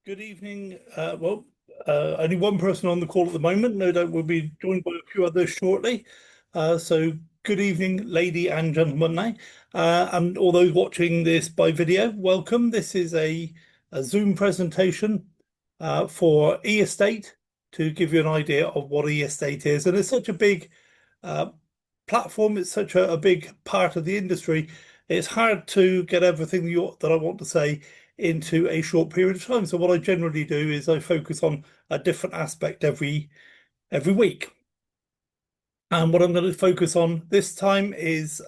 Good evening. Only one person on the call at the moment. No doubt we'll be joined by a few others shortly. So good evening, lady and gentlemen now. And all those watching this by video, welcome. This is a Zoom presentation for e-estate to give you an idea of what e-estate is. And it's such a big uh, platform. It's such a big part of the industry. It's hard to get everything that I want to say into a short period of time. So what I generally do is I focus on a different aspect every week. And what I'm going to focus on this time is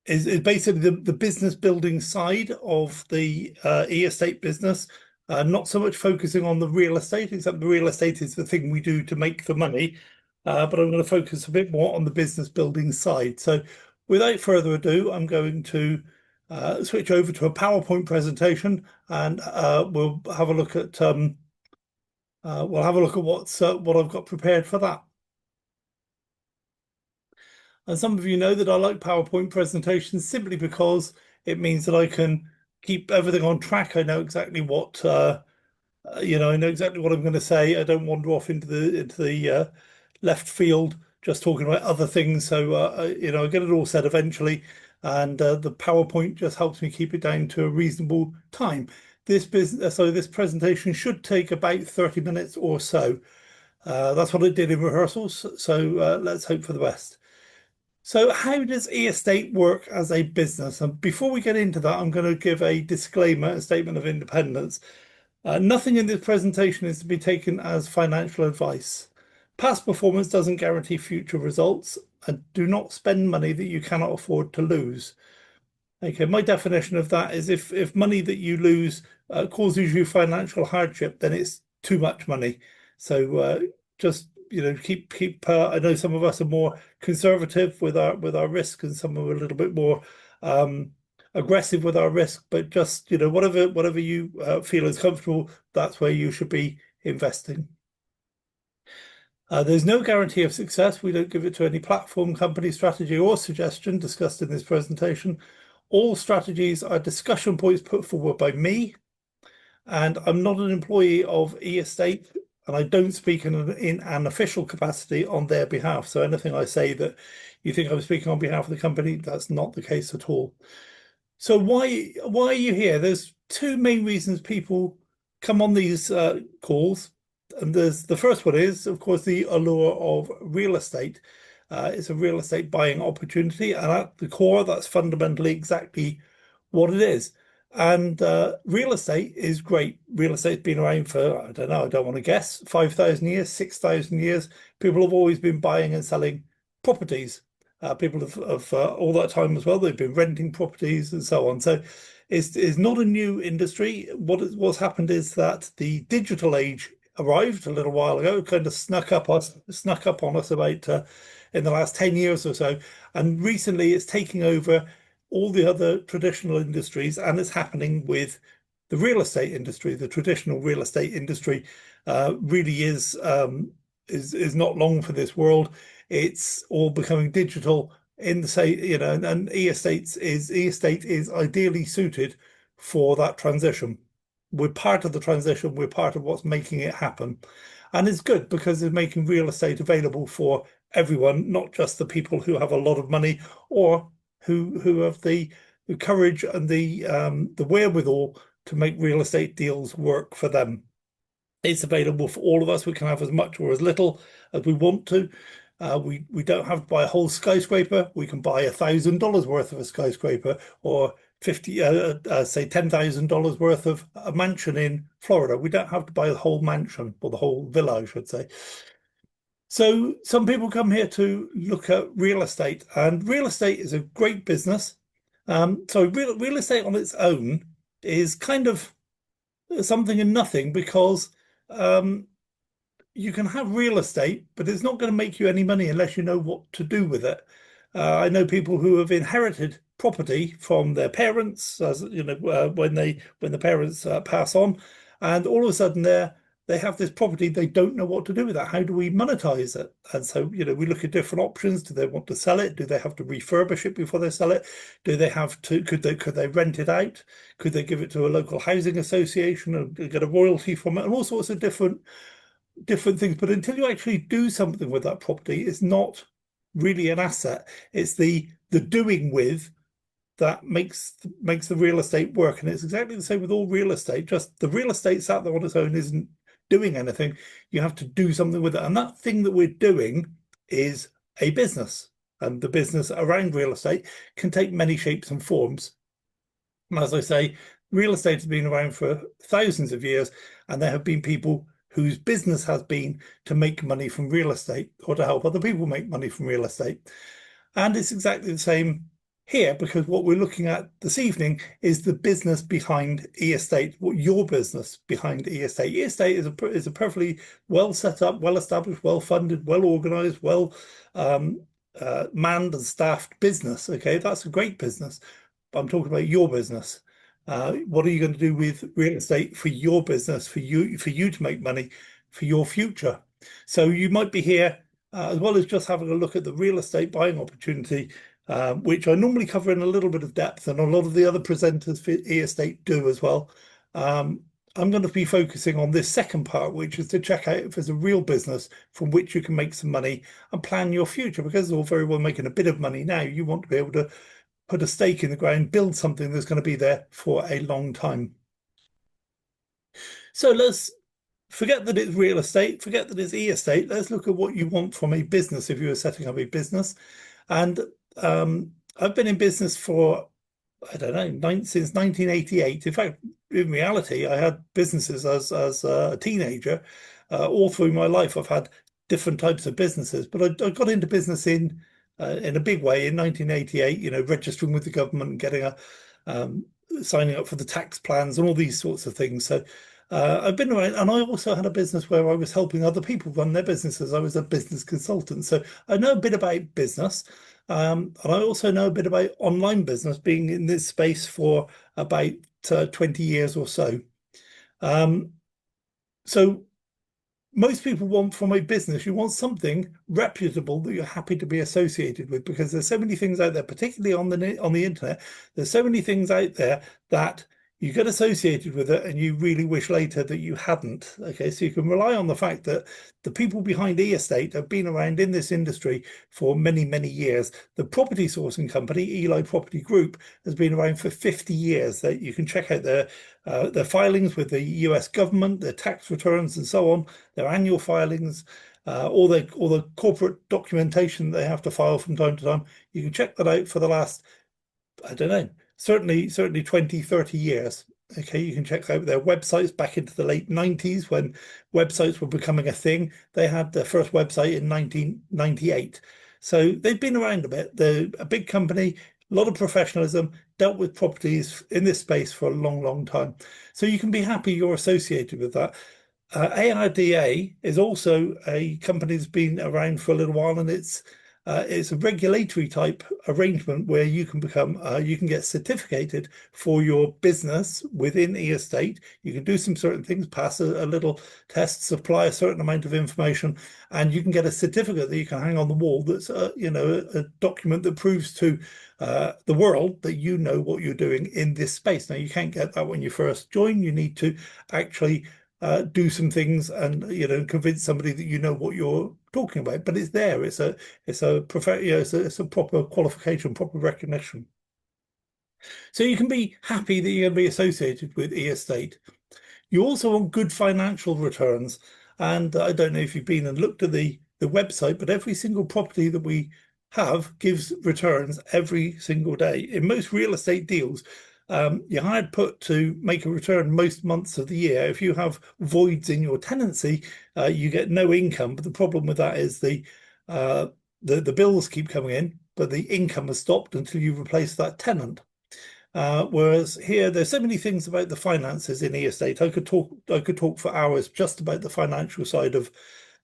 basically the business building side of the e-estate business. Not so much focusing on the real estate, except the real estate is the thing we do to make the money. But I'm going to focus a bit more on the business building side. So without further ado, I'm going to switch over to a PowerPoint presentation, and we'll have a look at what I've got prepared for that. And some of you know that I like PowerPoint presentations simply because it means that I can keep everything on track. I know exactly what I know exactly what I'm going to say. I don't wander off into the left field just talking about other things. So I get it all said eventually, and the PowerPoint just helps me keep it down to a reasonable time. This presentation should take about 30 minutes or so. That's what I did in rehearsals. So let's hope for the best. So how does e-estate work as a business? And before we get into that, I'm going to give a disclaimer, a statement of independence. Nothing in this presentation is to be taken as financial advice. Past performance doesn't guarantee future results, and do not spend money that you cannot afford to lose. Okay, my definition of that is if money that you lose causes you financial hardship, then it's too much money. So just keep. I know some of us are more conservative with our risk, and some are a little bit more aggressive with our risk. But just whatever you feel is comfortable, that's where you should be investing. There's no guarantee of success. We don't give it to any platform, company, strategy, or suggestion discussed in this presentation. All strategies are discussion points put forward by me, and I'm not an employee of e-estate, and I don't speak in an official capacity on their behalf. So anything I say that you think I'm speaking on behalf of the company, that's not the case at all. So why are you here? There's two main reasons people come on these calls. And the first one is, of course, the allure of real estate. It's a real estate buying opportunity, and at the core, that's fundamentally exactly what it is. And real estate is great. Real estate's been around for, I don't know, I don't want to guess, 5,000 years, 6,000 years. People have always been buying and selling properties. People of all that time as well, they've been renting properties and so on. So it's not a new industry. What's happened is that the digital age arrived a little while ago, kind of snuck up on us about in the last 10 years or so, and recently it's taking over all the other traditional industries, and it's happening with the real estate industry. The traditional real estate industry really is not long for this world. It's all becoming digital in the and e-estate is ideally suited for that transition. We're part of the transition. We're part of what's making it happen. And it's good because it's making real estate available for everyone, not just the people who have a lot of money or who have the courage and the wherewithal to make real estate deals work for them. It's available for all of us. We can have as much or as little as we want to. We don't have to buy a whole skyscraper. We can buy $1,000 worth of a skyscraper, or say $10,000 worth of a mansion in Florida. We don't have to buy the whole mansion, or the whole villa, I should say. So some people come here to look at real estate, and real estate is a great business. So real estate on its own is kind of something and nothing, because you can have real estate, but it's not going to make you any money unless you know what to do with it. I know people who have inherited property from their parents, as when the parents pass on, and all of a sudden they're they have this property, they don't know what to do with that. How do we monetize it? And so, we look at different options. Do they want to sell it? Do they have to refurbish it before they sell it? Do they have to, could they rent it out? Could they give it to a local housing association and get a royalty from it? And all sorts of different things. But until you actually do something with that property, it's not really an asset. It's the doing with that makes the real estate work. And it's exactly the same with all real estate. Just the real estate sat there on its own isn't doing anything. You have to do something with it. And that thing that we're doing is a business. And the business around real estate can take many shapes and forms. And as I say, real estate has been around for thousands of years, and there have been people whose business has been to make money from real estate or to help other people make money from real estate. And it's exactly the same here, because what we're looking at this evening is the business behind e-estate, what your business behind e-estate. E-estate is a perfectly well set up, well established, well funded, well organized, well manned and staffed business. Okay, that's a great business. But I'm talking about your business. What are you going to do with real estate for your business, for you to make money for your future? So you might be here as well as just having a look at the real estate buying opportunity, which I normally cover in a little bit of depth, and a lot of the other presenters for e-estate do as well. I'm going to be focusing on this second part, which is to check out if there's a real business from which you can make some money and plan your future, because it's all very well making a bit of money now. You want to be able to put a stake in the ground, build something that's going to be there for a long time. So let's forget that it's real estate, forget that it's e-estate. Let's look at what you want from a business if you were setting up a business. And I've been in business for, I don't know, since 1988. In fact, in reality, I had businesses as a teenager. All through my life, I've had different types of businesses, but I got into business in a big way in 1988, registering with the government and getting signing up for the tax plans and all these sorts of things. So I've been around, and I also had a business where I was helping other people run their businesses. I was a business consultant. So I know a bit about business. And I also know a bit about online business, being in this space for about 20 years or so. So most people want from a business, you want something reputable that you're happy to be associated with, because there's so many things out there, particularly on the internet. There's so many things out there that you get associated with it and you really wish later that you hadn't. Okay, so you can rely on the fact that the people behind e-estate have been around in this industry for many, many years. The property sourcing company, Eli Property Group, has been around for 50 years. That you can check out their filings with the US government, their tax returns and so on, their annual filings, all the corporate documentation they have to file from time to time. You can check that out for the last, I don't know, certainly 20, 30 years. Okay, you can check out their websites back into the late 90s when websites were becoming a thing. They had their first website in 1998. So they've been around a bit. They're a big company, a lot of professionalism, dealt with properties in this space for a long, long time. So you can be happy you're associated with that. ARDA is also a company that's been around for a little while, and it's a regulatory type arrangement where you can become, you can get certificated for your business within e-estate. You can do some certain things, pass a little test, supply a certain amount of information, and you can get a certificate that you can hang on the wall. That's a document that proves to the world that you know what you're doing in this space. Now, you can't get that when you first join. You need to actually do some things and convince somebody that you know what you're talking about, but it's there. It's a proper qualification, proper recognition. So you can be happy that you're going to be associated with e-estate. You also want good financial returns, and I don't know if you've been and looked at the website, but every single property that we have gives returns every single day. In most real estate deals, you're hard put to make a return most months of the year. If you have voids in your tenancy, you get no income. But the problem with that is the bills keep coming in, but the income has stopped until you replace that tenant. Whereas here, there's so many things about the finances in e-estate. I could talk for hours just about the financial side of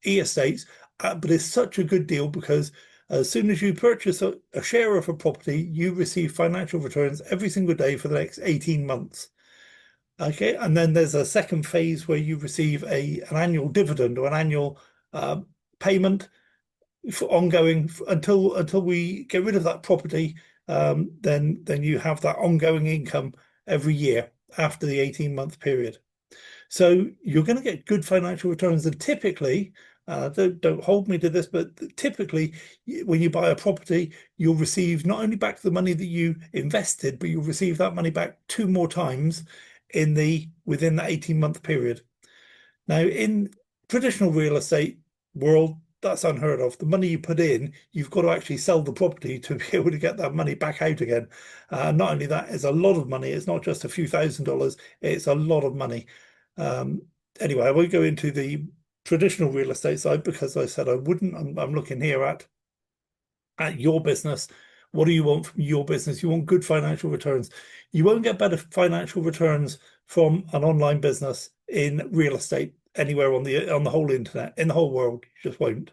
e-estates, but it's such a good deal because as soon as you purchase a share of a property, you receive financial returns every single day for the next 18 months. Okay, and then there's a second phase where you receive an annual dividend or an annual payment for ongoing until we get rid of that property. Then you have that ongoing income every year after the 18-month period. So you're going to get good financial returns. And typically, don't hold me to this, but typically when you buy a property, you'll receive not only back the money that you invested, but you'll receive that money back 2 more times within that 18-month period. Now, in traditional real estate world, that's unheard of. The money you put in, you've got to actually sell the property to be able to get that money back out again. Not only that, it's a lot of money. It's not just a few $1,000s. It's a lot of money. Anyway, I won't go into the traditional real estate side because I said I wouldn't. I'm looking here at your business. What do you want from your business? You want good financial returns. You won't get better financial returns from an online business in real estate anywhere on the whole internet, in the whole world. You just won't.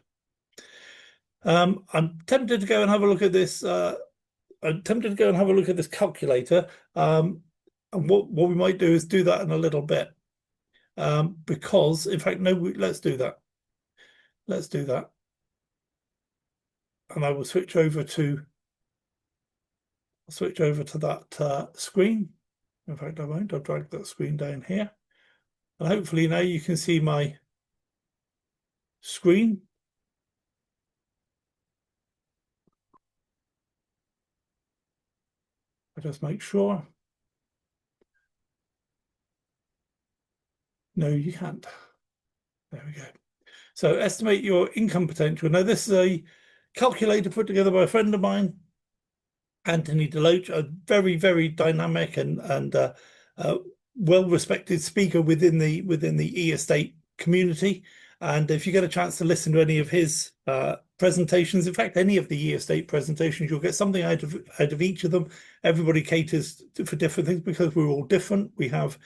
I'm tempted to go and have a look at this. I'm tempted to go and have a look at this calculator. And what we might do is do that in a little bit. Because, in fact, no, let's do that. Let's do that. And I will switch over to that screen. In fact, I won't. I'll drag that screen down here. And hopefully now you can see my screen. I'll just make sure. No, you can't. There we go. So estimate your income potential. Now, this is a calculator put together by a friend of mine, Anthony Deloach, a very, very dynamic and well-respected speaker within the e-estate community. And if you get a chance to listen to any of his presentations, in fact, any of the e-estate presentations, you'll get something out of each of them. Everybody caters for different things because we're all different. We have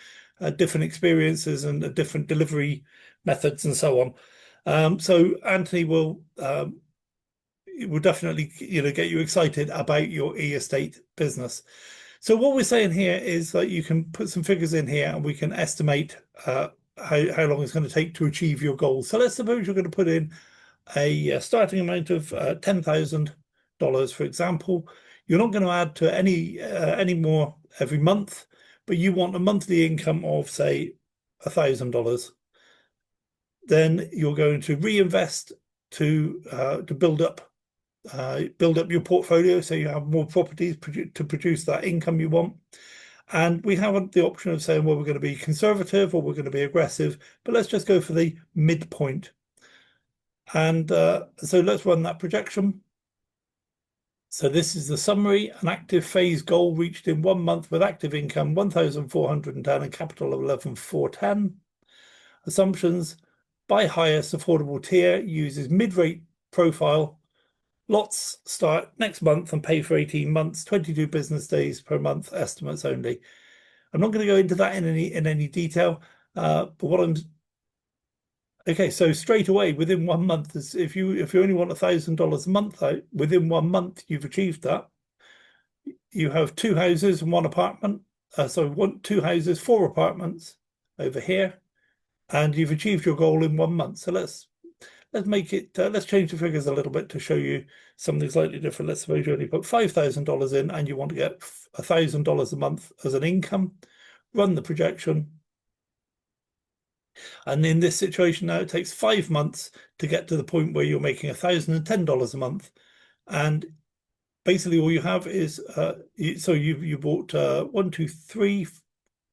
different experiences and different delivery methods and so on. So Anthony will definitely get you excited about your e-estate business. So what we're saying here is that you can put some figures in here and we can estimate how long it's going to take to achieve your goals. So let's suppose you're going to put in a starting amount of $10,000, for example. You're not going to add to any more every month, but you want a monthly income of, say, $1,000. Then you're going to reinvest to build up your portfolio so you have more properties to produce that income you want. And we have the option of saying, well, we're going to be conservative or we're going to be aggressive, but let's just go for the midpoint. And so let's run that projection. So this is the summary. An active phase goal reached in 1 month with active income 1,410 and capital of 11,410. Assumptions: buy highest affordable tier, uses mid-rate profile. Lots start next month and pay for 18 months, 22 business days per month, estimates only. I'm not going to go into that in any detail, but what I'm okay. So straight away within 1 month, if you only want $1,000 a month out, within 1 month you've achieved that. You have 2 houses and 1 apartment. So 2 houses, 4 apartments over here, and you've achieved your goal in 1 month. So let's make it, let's change the figures a little bit to show you something slightly different. Let's suppose you only put $5,000 in and you want to get $1,000 a month as an income. Run the projection. And in this situation now, it takes 5 months to get to the point where you're making $1,010 a month. And basically all you have is, so you bought 1, 2, 3,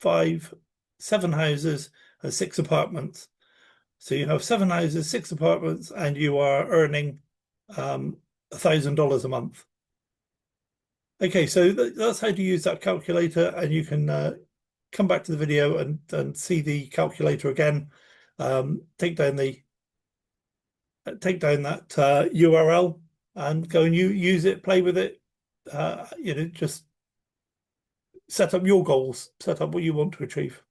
5, 7 houses and 6 apartments. So you have 7 houses, 6 apartments, and you are earning $1,000 a month. Okay, so that's how to use that calculator, and you can come back to the video and see the calculator again. Take down that URL and go and use it, play with it. Just set up your goals, set up what you want to achieve.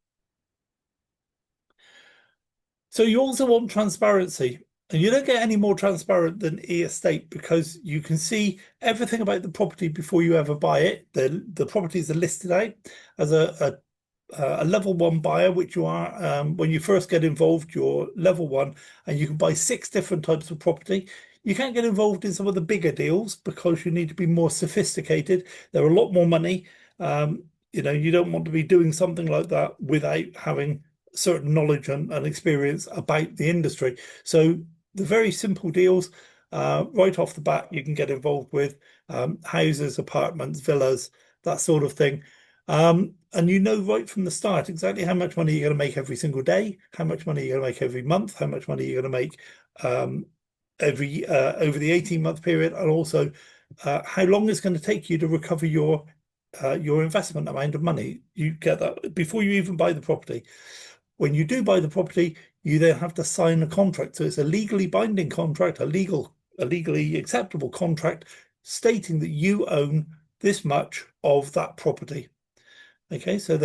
So you also want transparency, and you don't get any more transparent than e-estate because you can see everything about the property before you ever buy it. The properties are listed out as a a level one buyer, which you are when you first get involved, you're level one, and you can buy 6 different types of property. You can't get involved in some of the bigger deals because you need to be more sophisticated. They're a lot more money. You don't want to be doing something like that without having certain knowledge and experience about the industry. So the very simple deals, right off the bat, you can get involved with houses, apartments, villas, that sort of thing. And you know right from the start exactly how much money you're going to make every single day, how much money you're going to make every month, how much money you're going to make every over the 18-month period, and also how long it's going to take you to recover your investment amount of money. You get that before you even buy the property. When you do buy the property, you then have to sign a contract. So it's a legally binding contract, a legally acceptable contract stating that you own this much of that property. Okay, so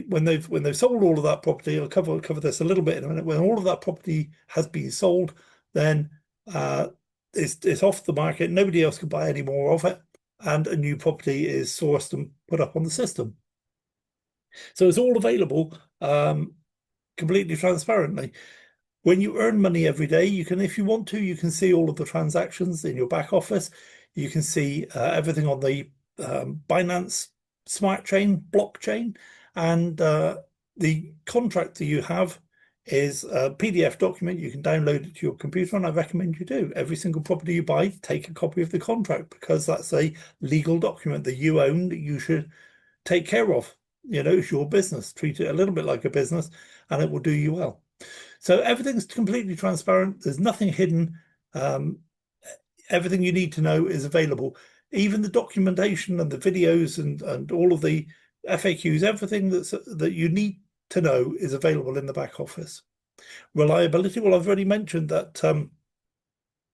when they've sold all of that property, I'll cover this a little bit in a minute. When all of that property has been sold, then it's off the market. Nobody else can buy any more of it, and a new property is sourced and put up on the system. So it's all available completely transparently. When you earn money every day, you can, if you want to, you can see all of the transactions in your back office. You can see everything on the Binance Smart Chain blockchain, and the contract that you have is a PDF document. You can download it to your computer, and I recommend you do. Every single property you buy, take a copy of the contract, because that's a legal document that you own, that you should take care of. It's your business. Treat it a little bit like a business, and it will do you well. So everything's completely transparent. There's nothing hidden. Everything you need to know is available. Even the documentation and the videos and all of the FAQs, everything that you need to know is available in the back office. Reliability. Well, I've already mentioned that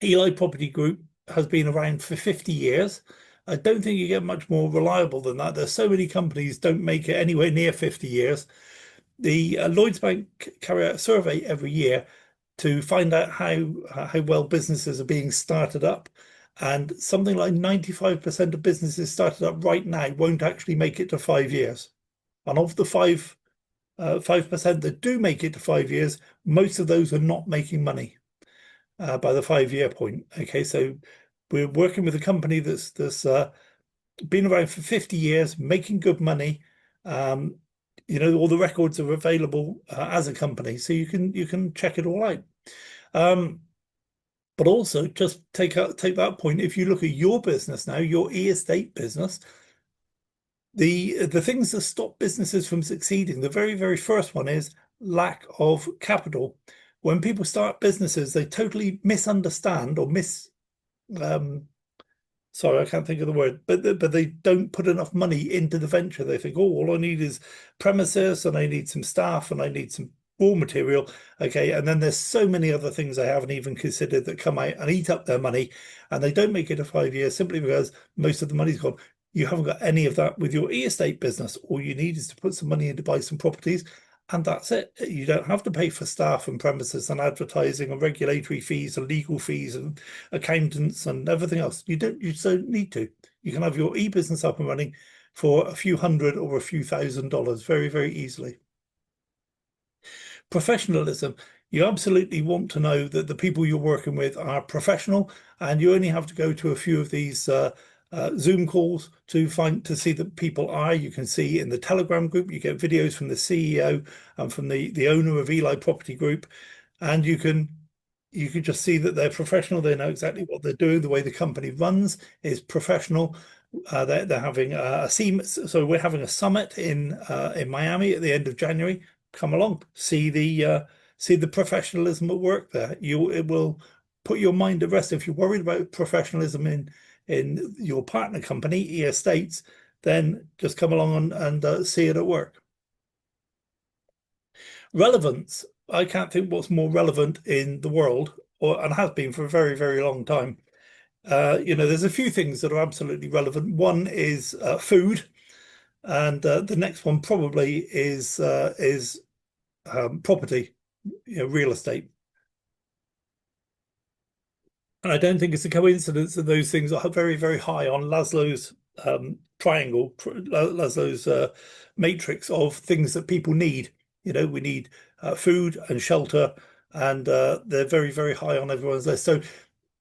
Eli Property Group has been around for 50 years. I don't think you get much more reliable than that. There's so many companies don't make it anywhere near 50 years. The Lloyds Bank carry out a survey every year to find out how well businesses are being started up, and something like 95% of businesses started up right now won't actually make it to 5 years. And of the 5% that do make it to 5 years, most of those are not making money by the 5-year point. Okay, so we're working with a company that's been around for 50 years, making good money. All the records are available as a company, so you can check it all out. But also, just take that point. If you look at your business now, your e-estate business, the things that stop businesses from succeeding, the very, very first one is lack of capital. When people start businesses, they totally misunderstand or sorry, I can't think of the word, but they don't put enough money into the venture. They think, oh, all I need is premises, and I need some staff, and I need some raw material. Okay, and then there's so many other things I haven't even considered that come out and eat up their money, and they don't make it to 5 years simply because most of the money's gone. You haven't got any of that with your e-estate business. All you need is to put some money in to buy some properties, and that's it. You don't have to pay for staff and premises and advertising and regulatory fees and legal fees and accountants and everything else. You don't need to. You can have your e-business up and running for a few hundred or a few $1,000s very, very easily. Professionalism. You absolutely want to know that the people you're working with are professional, and you only have to go to a few of these Zoom calls to see that people are. You can see in the Telegram group, you get videos from the CEO and from the owner of Eli Property Group, and you can just see that they're professional. They know exactly what they're doing. The way the company runs is professional. They're having so we're having a summit in Miami at the end of January. Come along, see the professionalism at work there. It will put your mind at rest. If you're worried about professionalism in your partner company, e-estates, then just come along and see it at work. Relevance. I can't think what's more relevant in the world, and has been for a very, very long time. There's a few things that are absolutely relevant. One is food, and the next one probably is property, real estate. And I don't think it's a coincidence that those things are very, very high on Laszlo's triangle, as those matrix of things that people need. We need food and shelter, and they're very, very high on everyone's list. So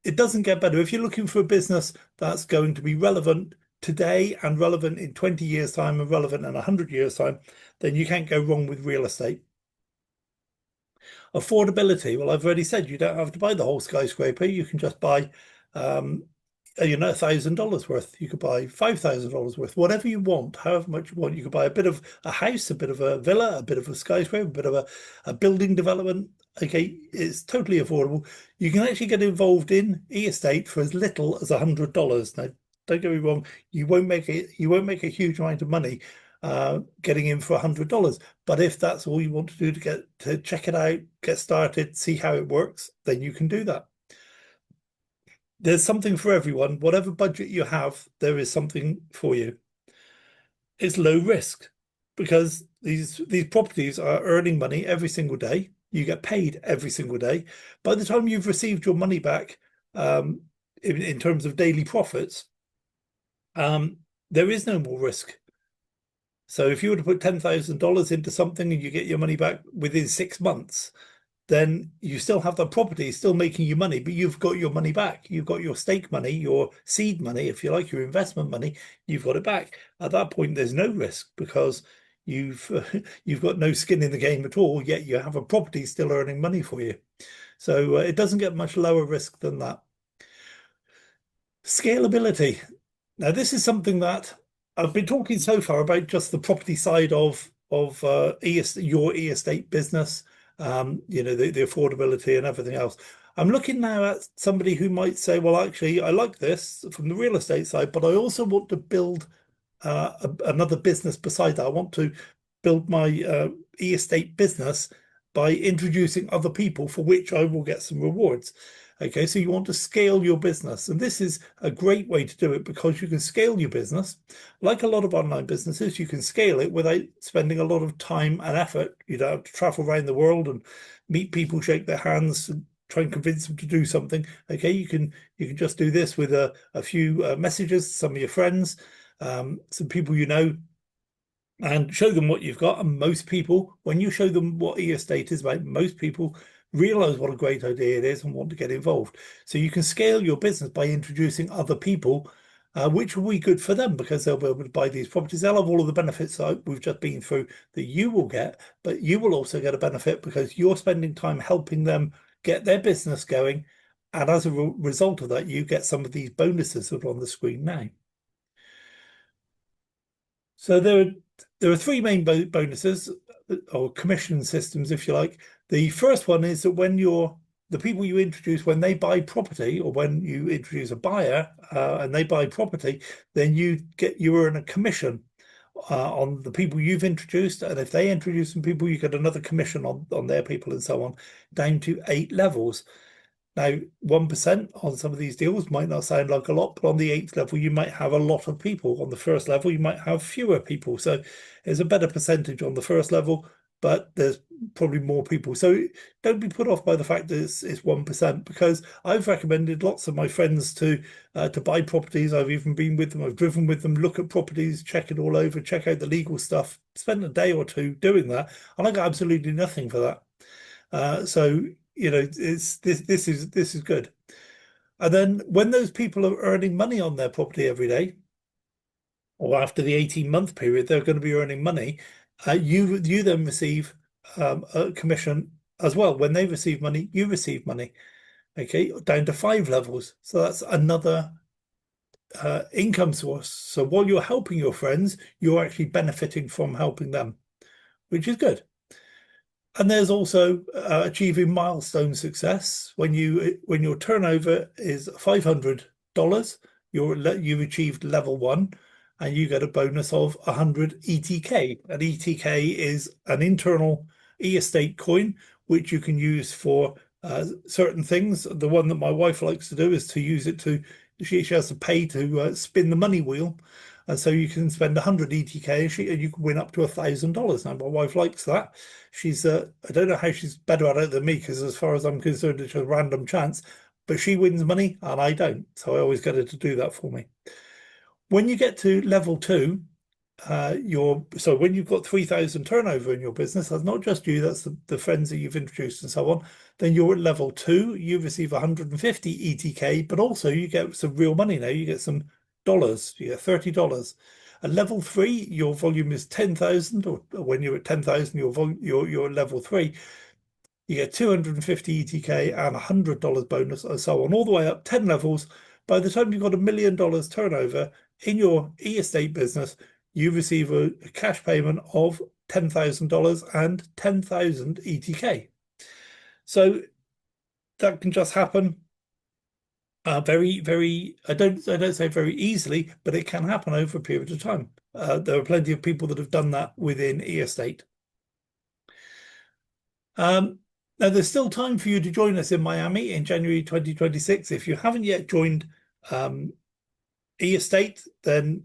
it doesn't get better. If you're looking for a business that's going to be relevant today and relevant in 20 years' time and relevant in 100 years' time, then you can't go wrong with real estate. Affordability. Well, I've already said you don't have to buy the whole skyscraper. You can just buy, $1,000 worth. You could buy $5,000 worth, whatever you want, however much you want. You could buy a bit of a house, a bit of a villa, a bit of a skyscraper, a bit of a building development. Okay, it's totally affordable. You can actually get involved in estate for as little as $100. Now, don't get me wrong, you won't make a huge amount of money getting in for $100. But if that's all you want to do to check it out, get started, see how it works, then you can do that. There's something for everyone. Whatever budget you have, there is something for you. It's low risk because these properties are earning money every single day. You get paid every single day. By the time you've received your money back, in terms of daily profits, there is no more risk. So if you were to put $10,000 into something and you get your money back within 6 months, then you still have the property still making you money, but you've got your money back. You've got your stake money, your seed money, if you like, your investment money, you've got it back. At that point, there's no risk because you've got no skin in the game at all, yet you have a property still earning money for you. So it doesn't get much lower risk than that. Scalability. Now, this is something that I've been talking so far about just the property side of your estate business, the affordability and everything else. I'm looking now at somebody who might say, well, actually, I like this from the real estate side, but I also want to build another business beside that. I want to build my estate business by introducing other people for which I will get some rewards. Okay, so you want to scale your business, and this is a great way to do it because you can scale your business. Like a lot of online businesses, you can scale it without spending a lot of time and effort. You don't have to travel around the world and meet people, shake their hands, and try and convince them to do something. Okay, you can just do this with a few messages, some of your friends, some people you know, and show them what you've got. And most people, when you show them what e-estate is about, most people realize what a great idea it is and want to get involved. So you can scale your business by introducing other people, which will be good for them because they'll be able to buy these properties. They'll have all of the benefits that we've just been through that you will get, but you will also get a benefit because you're spending time helping them get their business going. And as a result of that, you get some of these bonuses that are on the screen now. So there are three main bonuses or commission systems, if you like. The first one is that when the people you introduce, when they buy property or when you introduce a buyer and they buy property, then you earn a commission on the people you've introduced. And if they introduce some people, you get another commission on their people and so on, down to 8 levels. Now, 1% on some of these deals might not sound like a lot, but on the 8th level, you might have a lot of people. On the first level, you might have fewer people. So there's a better percentage on the first level, but there's probably more people. So don't be put off by the fact that it's 1%, because I've recommended lots of my friends to buy properties. I've even been with them, I've driven with them, look at properties, check it all over, check out the legal stuff, spend a day or two doing that, and I got absolutely nothing for that. So this is good. And then when those people are earning money on their property every day, or after the 18-month period, they're going to be earning money. You then receive a commission as well. When they receive money, you receive money. Okay, down to 5 levels. So that's another income source. So while you're helping your friends, you're actually benefiting from helping them, which is good. And there's also achieving milestone success. When your turnover is $500, you've achieved level 1, and you get a bonus of 100 ETK. An ETK is an internal e-estate coin, which you can use for certain things. The one that my wife likes to do is to use it to, she has to pay to spin the money wheel. And so you can spend 100 ETK and you can win up to $1,000. Now, my wife likes that. She's, I don't know how she's better at it than me, because as far as I'm concerned, it's a random chance, but she wins money and I don't. So I always get her to do that for me. When you get to level 2, so when you've got 3,000 turnover in your business, that's not just you, that's the friends that you've introduced and so on. Then you're at level 2, you receive 150 ETK, but also you get some real money now. You get some dollars, you get $30. At level 3, your volume is 10,000, or when you're at 10,000, you're at level 3. You get 250 ETK and $100 bonus, and so on, all the way up 10 levels. By the time you've got $1 million turnover in your e-estate business, you receive a cash payment of $10,000 and 10,000 ETK. So that can just happen very, I don't say very easily, but it can happen over a period of time. There are plenty of people that have done that within e-estate. Now, there's still time for you to join us in Miami in January 2026. If you haven't yet joined e-estate, then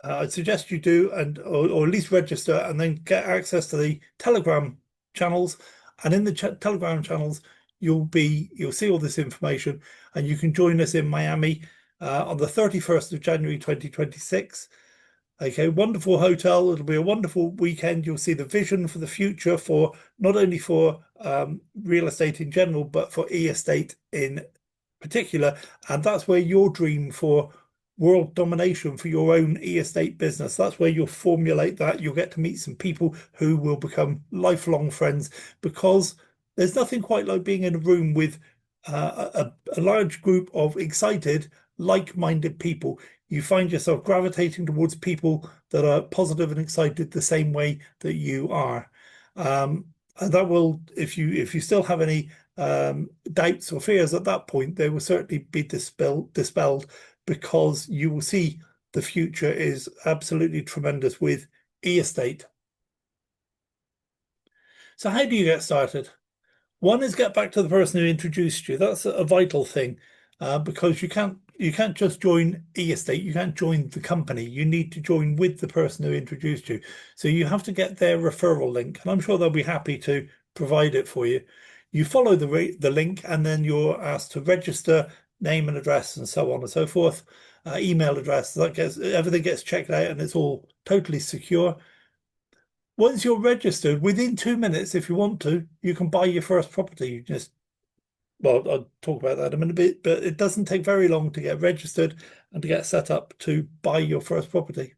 I'd suggest you do, or at least register, and then get access to the Telegram channels. And in the Telegram channels, you'll see all this information, and you can join us in Miami on the 31st of January 2026. Okay, wonderful hotel. It'll be a wonderful weekend. You'll see the vision for the future, for not only for real estate in general, but for e-estate in particular. And that's where your dream for world domination for your own e-estate business, that's where you'll formulate that. You'll get to meet some people who will become lifelong friends, because there's nothing quite like being in a room with a large group of excited, like-minded people. You find yourself gravitating towards people that are positive and excited the same way that you are. And that will, if you still have any doubts or fears at that point, they will certainly be dispelled, because you will see the future is absolutely tremendous with e-estate. So how do you get started? One is get back to the person who introduced you. That's a vital thing, because you can't just join e-estate. You can't join the company. You need to join with the person who introduced you. So you have to get their referral link, and I'm sure they'll be happy to provide it for you. You follow the link, and then you're asked to register, name and address, and so on and so forth, email address. Everything gets checked out, and it's all totally secure. Once you're registered, within 2 minutes, if you want to, you can buy your first property. Well, I'll talk about that in a bit, but it doesn't take very long to get registered and to get set up to buy your first property.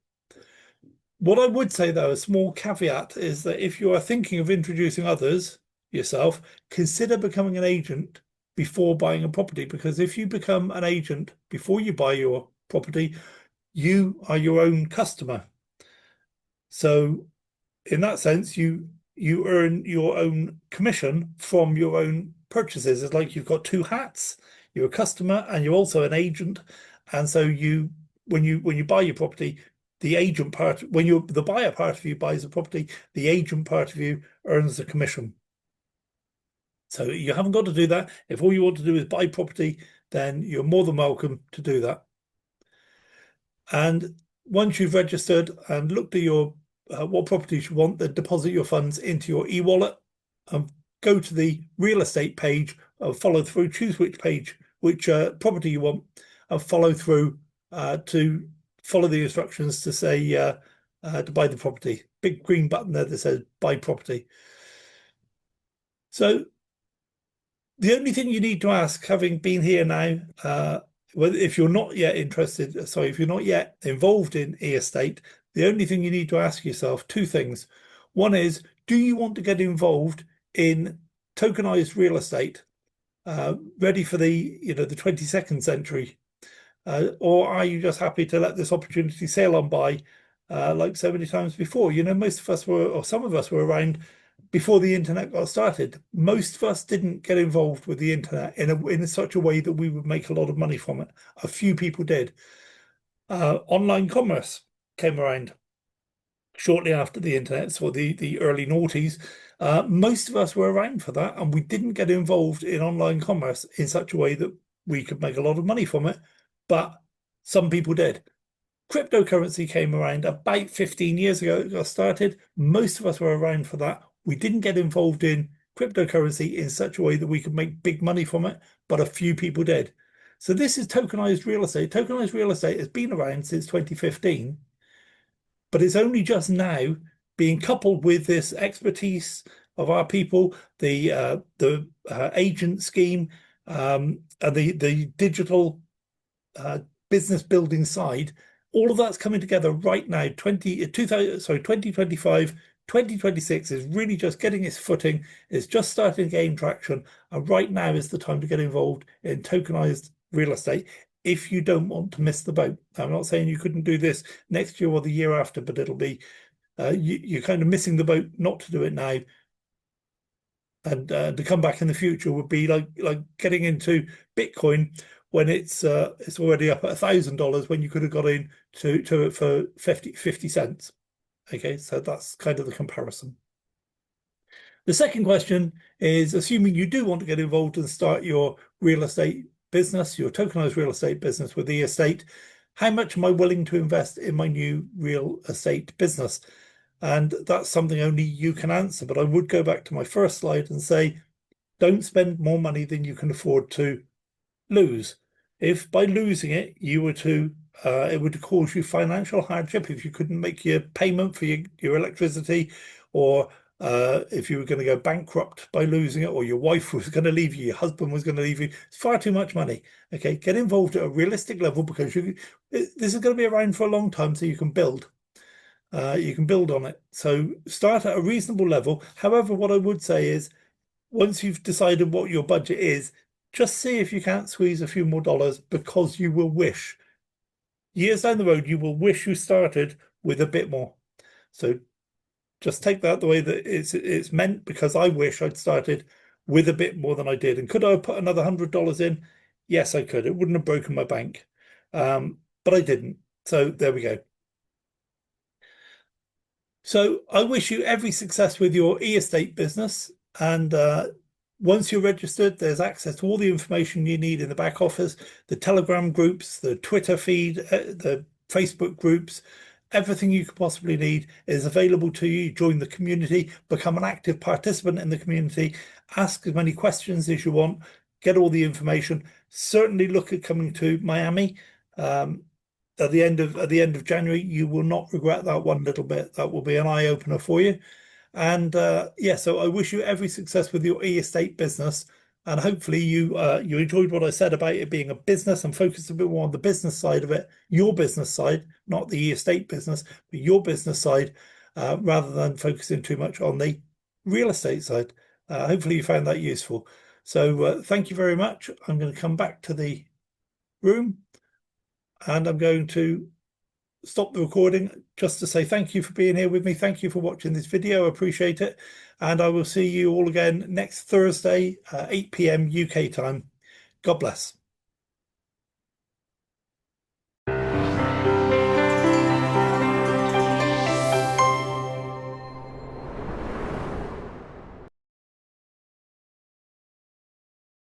What I would say, though, a small caveat, is that if you are thinking of introducing others yourself, consider becoming an agent before buying a property, because if you become an agent before you buy your property, you are your own customer. So in that sense, you earn your own commission from your own purchases. It's like you've got two hats. You're a customer and you're also an agent. And so when you buy your property, the agent part, the buyer part of you buys the property, the agent part of you earns the commission. So you haven't got to do that. If all you want to do is buy property, then you're more than welcome to do that. And once you've registered and looked at your what properties you want, then deposit your funds into your e-wallet and go to the real estate page, follow through, choose which property you want, and follow through to follow the instructions to say to buy the property. Big green button there that says buy property. So the only thing you need to ask, having been here now, if you're not yet if you're not yet involved in e-estate, the only thing you need to ask yourself, two things. One is, do you want to get involved in tokenized real estate, ready for the 22nd century? Or are you just happy to let this opportunity sail on by like so many times before? Most of us were, or some of us were around before the internet got started. Most of us didn't get involved with the internet in such a way that we would make a lot of money from it. A few people did. Online commerce came around shortly after the internet, so the early noughties. Most of us were around for that, and we didn't get involved in online commerce in such a way that we could make a lot of money from it, but some people did. Cryptocurrency came around about 15 years ago. It got started. Most of us were around for that. We didn't get involved in cryptocurrency in such a way that we could make big money from it, but a few people did. So this is tokenized real estate. Tokenized real estate has been around since 2015, but it's only just now being coupled with this expertise of our people, the agent scheme, and the digital business building side. All of that's coming together right now. 2025, 2026 is really just getting its footing. It's just starting to gain traction. And right now is the time to get involved in tokenized real estate if you don't want to miss the boat. I'm not saying you couldn't do this next year or the year after, but it'll be, you're kind of missing the boat not to do it now. And to come back in the future would be like getting into Bitcoin when it's already up at $1,000 when you could have got in to it for 50 cents. Okay, so that's kind of the comparison. The second question is, assuming you do want to get involved and start your real estate business, your tokenized real estate business with eEstate, how much am I willing to invest in my new real estate business? And that's something only you can answer. But I would go back to my first slide and say, don't spend more money than you can afford to lose. If by losing it, you were to, it would cause you financial hardship if you couldn't make your payment for your electricity, or if you were going to go bankrupt by losing it, or your wife was going to leave you, your husband was going to leave you. It's far too much money. Okay, get involved at a realistic level, because this is going to be around for a long time, so you can build. You can build on it. So start at a reasonable level. However, what I would say is, once you've decided what your budget is, just see if you can't squeeze a few more dollars, because you will wish, years down the road, you will wish you started with a bit more. So just take that the way that it's meant, because I wish I'd started with a bit more than I did. And could I have put another $100 in? Yes, I could. It wouldn't have broken my bank, but I didn't. So there we go. So I wish you every success with your eEstate business. And once you're registered, there's access to all the information you need in the back office, the Telegram groups, the Twitter feed, the Facebook groups. Everything you could possibly need is available to you. Join the community, become an active participant in the community, ask as many questions as you want, get all the information. Certainly look at coming to Miami. At the end of January, you will not regret that one little bit. That will be an eye opener for you. And yeah, so I wish you every success with your eEstate business. And hopefully you enjoyed what I said about it being a business, and focused a bit more on the business side of it, your business side, not the eEstate business, but your business side, rather than focusing too much on the real estate side. Hopefully you found that useful. So thank you very much. I'm going to come back to the room, and I'm going to stop the recording just to say thank you for being here with me. Thank you for watching this video. I appreciate it. And I will see you all again next Thursday, 8 p.m. UK time. God bless.